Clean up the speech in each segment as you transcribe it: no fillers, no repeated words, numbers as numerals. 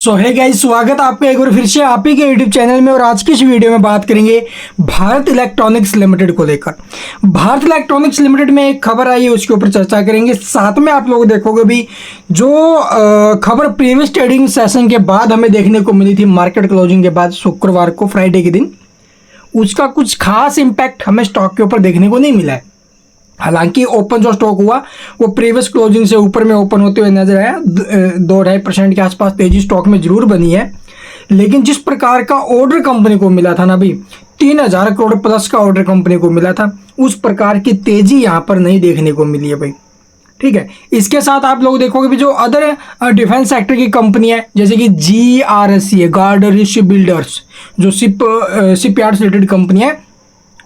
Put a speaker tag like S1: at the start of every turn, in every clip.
S1: सो है गाइस, स्वागत है आपका एक बार फिर से आप ही के यूट्यूब चैनल में। और आज की इस वीडियो में बात करेंगे भारत इलेक्ट्रॉनिक्स लिमिटेड को लेकर। भारत इलेक्ट्रॉनिक्स लिमिटेड में एक खबर आई है, उसके ऊपर चर्चा करेंगे। साथ में आप लोग देखोगे भी जो खबर प्रीवियस ट्रेडिंग सेशन के बाद हमें देखने को मिली थी, मार्केट क्लोजिंग के बाद शुक्रवार को, फ्राइडे के दिन, उसका कुछ खास इम्पैक्ट हमें स्टॉक के ऊपर देखने को नहीं मिला है। हालांकि ओपन जो स्टॉक हुआ वो प्रीवियस क्लोजिंग से ऊपर में ओपन होते हुए नजर आया। 2-2.5% के आसपास तेजी स्टॉक में जरूर बनी है, लेकिन जिस प्रकार का ऑर्डर कंपनी को मिला था ना भाई, 3000 करोड़ प्लस का ऑर्डर कंपनी को मिला था, उस प्रकार की तेजी यहाँ पर नहीं देखने को मिली है भाई। ठीक है, इसके साथ आप लोग देखोगे भी जो अदर डिफेंस सेक्टर की कंपनी है, जैसे कि GRSC है, गार्डर शिप बिल्डर्स, जो शिप यार्ड रिलेटेड कंपनी है,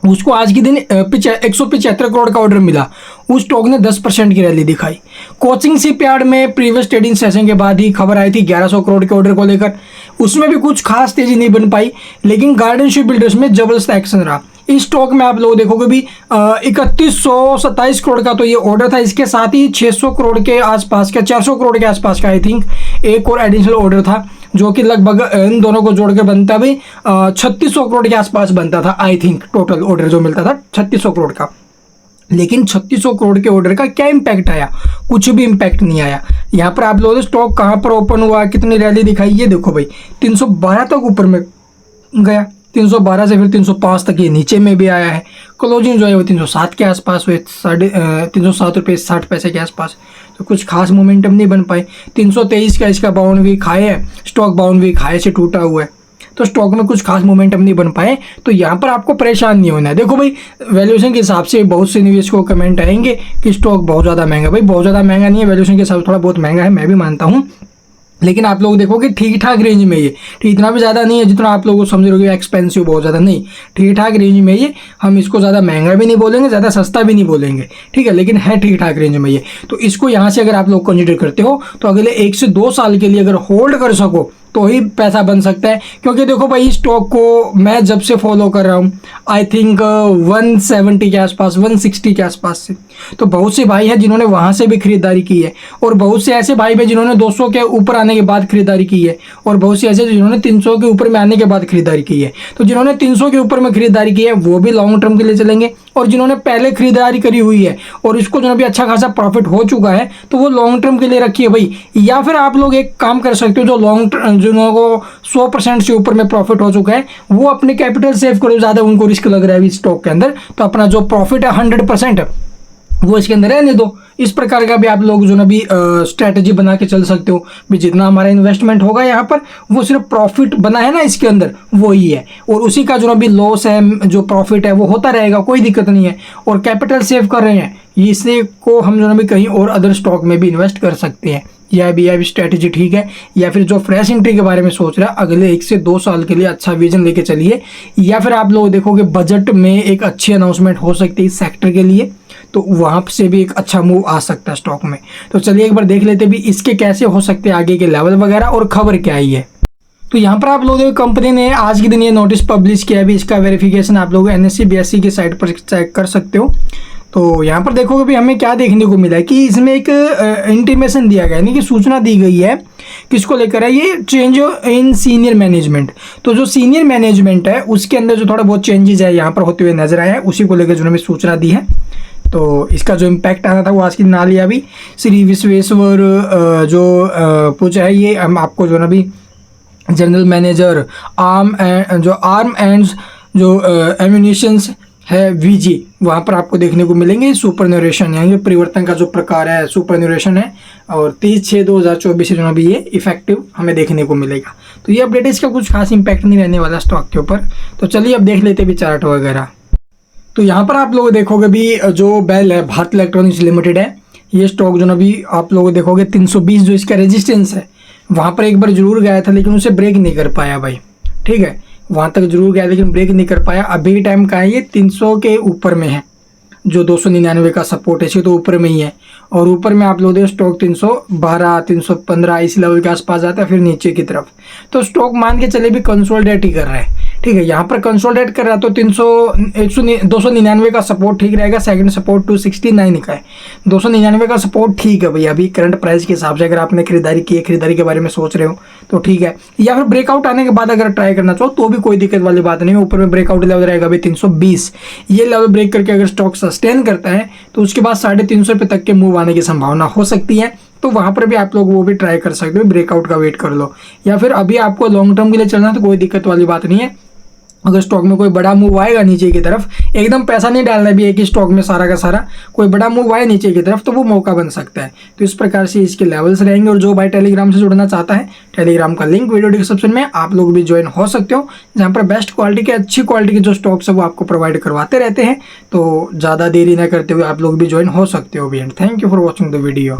S1: उसको आज के दिन 175 करोड़ का ऑर्डर मिला। उस स्टॉक ने 10% की रैली दिखाई। कोचिंग शिपयार्ड में प्रीवियस ट्रेडिंग सेशन के बाद ही खबर आई थी 1100 करोड़ के ऑर्डर को लेकर, उसमें भी कुछ खास तेजी नहीं बन पाई, लेकिन गार्डन शिप बिल्डर्स में जबरदस्त एक्शन रहा। इस स्टॉक में आप लोग देखोगे भी 3127 करोड़ का तो ये ऑर्डर था। इसके साथ ही 600 करोड़ के आसपास का, 400 करोड़ के आसपास का आई थिंक एक और एडिशनल ऑर्डर था, जो कि लगभग इन दोनों को जोड़कर बनता भी 3600 करोड़ के आसपास बनता था। आई थिंक टोटल ऑर्डर जो मिलता था 3600 करोड़ का। लेकिन 3600 करोड़ के ऑर्डर का क्या इम्पैक्ट आया? कुछ भी इम्पैक्ट नहीं आया। यहाँ पर आप लोगों ने स्टॉक कहाँ पर ओपन हुआ, कितनी रैली दिखाई, ये देखो भाई, 312 तक ऊपर में गया, 312 से फिर 305 तक ये नीचे में भी आया है। क्लोजिंग जो है वो 307 के आसपास हुए, 307.60 के आसपास। तो कुछ खास मोमेंटम नहीं बन पाए। 323 का इसका बाउंड वीक हाई है, स्टॉक बाउंड वीक हाई से टूटा हुआ है, तो स्टॉक में कुछ खास मोमेंटम नहीं बन पाए। तो यहाँ पर आपको परेशान नहीं होना है। देखो भाई, वैल्यूएशन के हिसाब से बहुत से निवेशकों को कमेंट आएंगे कि स्टॉक बहुत ज़्यादा महंगा। भाई बहुत ज़्यादा महंगा नहीं है, वैल्यूएशन के हिसाब से थोड़ा बहुत महंगा है, मैं भी मानता हूँ, लेकिन आप लोग देखोगे ठीक ठाक रेंज में ये, इतना भी ज़्यादा नहीं है जितना आप लोगों को समझ रहे हो एक्सपेंसिव बहुत ज़्यादा नहीं, ठीक ठाक रेंज में ये। हम इसको ज़्यादा महंगा भी नहीं बोलेंगे, ज़्यादा सस्ता भी नहीं बोलेंगे, ठीक है, लेकिन है ठीक ठाक रेंज में ये। तो इसको यहाँ से अगर आप लोग कंसिडर करते हो तो अगले 1 से 2 साल के लिए अगर होल्ड कर सको तो ही पैसा बन सकता है। क्योंकि देखो भाई, स्टॉक को मैं जब से फॉलो कर रहा हूँ, आई थिंक 170 के आसपास, 160 के आसपास से, तो बहुत से भाई हैं जिन्होंने वहाँ से भी खरीदारी की है, और बहुत से ऐसे भाई भी जिन्होंने 200 के ऊपर आने के बाद खरीदारी की है, और बहुत से ऐसे जिन्होंने 300 के ऊपर में आने के बाद खरीदारी की है। तो जिन्होंने 300 के ऊपर में खरीदारी की है वो भी लॉन्ग टर्म के लिए चलेंगे, और जिन्होंने पहले खरीदारी करी हुई है और इसको जो भी अच्छा खासा प्रॉफिट हो चुका है, तो वो लॉन्ग टर्म के लिए रखिए भाई। या फिर आप लोग एक काम कर सकते हो, जो लॉन्ग टर्म, जिन को 100% से ऊपर में प्रॉफिट हो चुका है, वो अपने कैपिटल सेव करो। ज़्यादा उनको रिस्क लग रहा है इस स्टॉक के अंदर, तो अपना जो प्रॉफिट है 100% वो इसके अंदर रहने दो। इस प्रकार का भी आप लोग जो ना भी स्ट्रैटेजी बना के चल सकते हो भी। जितना हमारा इन्वेस्टमेंट होगा यहाँ पर, वो सिर्फ प्रॉफिट बना है ना इसके अंदर, वो ही है, और उसी का जो ना भी लॉस है, जो प्रॉफिट है वो होता रहेगा, कोई दिक्कत नहीं है। और कैपिटल सेव कर रहे हैं, इससे को हम जो ना भी कहीं और अदर स्टॉक में भी इन्वेस्ट कर सकते हैं। यह भी स्ट्रैटेजी ठीक है। या फिर जो फ्रेश एंट्री के बारे में सोच रहा है, अगले 1 से 2 साल के लिए अच्छा विजन लेके चलिए। या फिर आप लोग देखोगे बजट में एक अच्छी अनाउंसमेंट हो सकती है इस सेक्टर के लिए, तो वहाँ से भी एक अच्छा मूव आ सकता है स्टॉक में। तो चलिए एक बार देख लेते भी इसके कैसे हो सकते हैं आगे के लेवल वगैरह, और खबर क्या आई है। तो यहाँ पर आप लोग कंपनी ने आज के दिन ये नोटिस पब्लिश किया भी, इसका वेरिफिकेशन आप लोग NSE BSE की साइट पर चेक कर सकते हो। तो यहाँ पर देखोगे भी हमें क्या देखने को मिला है कि इसमें एक इंटीमेशन दिया गया है, यानी कि सूचना दी गई है, किसको लेकर है, ये चेंज इन सीनियर मैनेजमेंट। तो जो सीनियर मैनेजमेंट है उसके अंदर जो थोड़ा बहुत चेंजेस है यहाँ पर होते हुए नजर आए हैं, उसी को लेकर जिन्होंने सूचना दी है। तो इसका जो इम्पैक्ट आना था वो आज की ना लिया भी। श्री विश्वेश्वर जो पूछा है, ये हम आपको जो ना भी जनरल मैनेजर आर्म एंड जो एम्यूनिशंस है VG, वहाँ पर आपको देखने को मिलेंगे सुपरन्यूरेशन, यानी परिवर्तन का जो प्रकार है सुपरन्यूरेशन है, और 30/6/2024 से जो भी ये इफेक्टिव हमें देखने को मिलेगा। तो ये अपडेट, इसका कुछ खास इंपैक्ट नहीं रहने वाला स्टॉक के ऊपर। तो चलिए अब देख लेते भी चार्ट वगैरह। तो यहाँ पर आप लोग देखोगे भी जो बेल है, भारत इलेक्ट्रॉनिक्स लिमिटेड है, ये स्टॉक जो ना भी आप लोग देखोगे 320 जो इसका रेजिस्टेंस है, वहाँ पर एक बार जरूर गया था, लेकिन उसे ब्रेक नहीं कर पाया भाई। ठीक है, वहाँ तक जरूर गया लेकिन ब्रेक नहीं कर पाया। अभी टाइम का है ये 300 के ऊपर में है, जो 299 का सपोर्ट है इसी तो ऊपर में ही है, और ऊपर में आप लोग देखो स्टॉक 312 315 इस लेवल के आसपास जाता है, फिर नीचे की तरफ। तो स्टॉक मान के चले भी कंसोलिडेट ही कर रहा है। ठीक है। यहाँ पर कंसोलिडेट कर रहा है तो 299 का सपोर्ट ठीक रहेगा। सेकंड सपोर्ट 269 का है, 299 का सपोर्ट ठीक है भैया। अभी करंट प्राइस के हिसाब से अगर आपने खरीदारी की है, खरीदारी के बारे में सोच रहे हो तो ठीक है। या फिर ब्रेकआउट आने के बाद अगर ट्राई करना चाहो तो भी कोई दिक्कत वाली बात नहीं है। ऊपर में ब्रेकआउट लेवल रहेगा अभी 320, ये लेवल ब्रेक करके अगर स्टॉक सस्टेन करता है तो उसके बाद 350 रुपये तक के मूव आने की संभावना हो सकती है। तो वहां पर भी आप लोग वो भी ट्राई कर सकते हो, ब्रेकआउट का वेट कर लो। या फिर अभी आपको लॉन्ग टर्म के लिए चलना है तो कोई दिक्कत वाली बात नहीं है। अगर स्टॉक में कोई बड़ा मूव आएगा नीचे की तरफ, एकदम पैसा नहीं डालना भी है कि स्टॉक में सारा का सारा, कोई बड़ा मूव आए नीचे की तरफ तो वो मौका बन सकता है। तो इस प्रकार से इसके लेवल्स रहेंगे। और जो भाई टेलीग्राम से जुड़ना चाहता है, टेलीग्राम का लिंक वीडियो डिस्क्रिप्शन में, आप लोग भी ज्वाइन हो सकते हो, जहाँ पर बेस्ट क्वालिटी के, अच्छी क्वालिटी के जो स्टॉक्स है वो आपको प्रोवाइड करवाते रहते हैं। तो ज़्यादा देरी ना करते हुए आप लोग भी ज्वाइन हो सकते हो भी। And thank you for watching the video.